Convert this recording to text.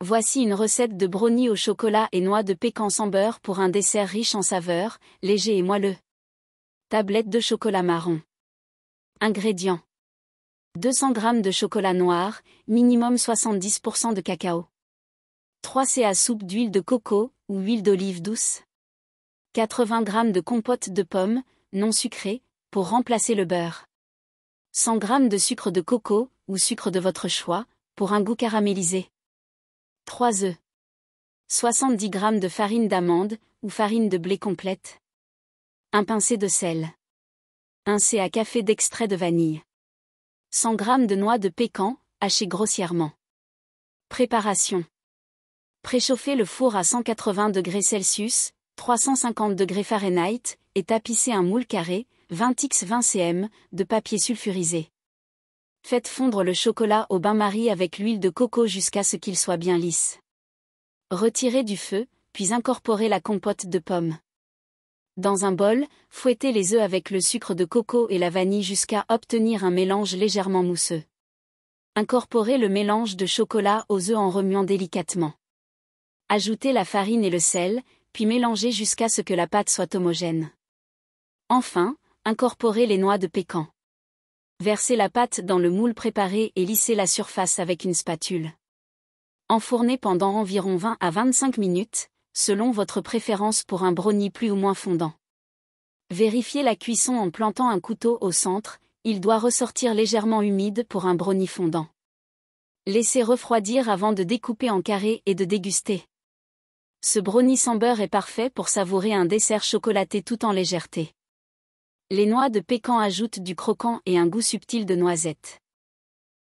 Voici une recette de brownie au chocolat et noix de pécan sans beurre pour un dessert riche en saveurs, léger et moelleux. Tablette de chocolat marron. Ingrédients. 200 g de chocolat noir, minimum 70% de cacao. 3 ca soupe d'huile de coco ou huile d'olive douce. 80 g de compote de pommes, non sucrée, pour remplacer le beurre. 100 g de sucre de coco ou sucre de votre choix, pour un goût caramélisé. 3 œufs. 70 g de farine d'amande ou farine de blé complète. Un pincé de sel. 1 ca café d'extrait de vanille. 100 g de noix de pécan, hachées grossièrement. Préparation. Préchauffez le four à 180 degrés Celsius, 350 degrés Fahrenheit, et tapissez un moule carré, 20x20 cm, de papier sulfurisé. Faites fondre le chocolat au bain-marie avec l'huile de coco jusqu'à ce qu'il soit bien lisse. Retirez du feu, puis incorporez la compote de pommes. Dans un bol, fouettez les œufs avec le sucre de coco et la vanille jusqu'à obtenir un mélange légèrement mousseux. Incorporez le mélange de chocolat aux œufs en remuant délicatement. Ajoutez la farine et le sel, puis mélangez jusqu'à ce que la pâte soit homogène. Enfin, incorporez les noix de pécan. Versez la pâte dans le moule préparé et lissez la surface avec une spatule. Enfournez pendant environ 20 à 25 minutes, selon votre préférence pour un brownie plus ou moins fondant. Vérifiez la cuisson en plantant un couteau au centre, il doit ressortir légèrement humide pour un brownie fondant. Laissez refroidir avant de découper en carrés et de déguster. Ce brownie sans beurre est parfait pour savourer un dessert chocolaté tout en légèreté. Les noix de pécan ajoutent du croquant et un goût subtil de noisette.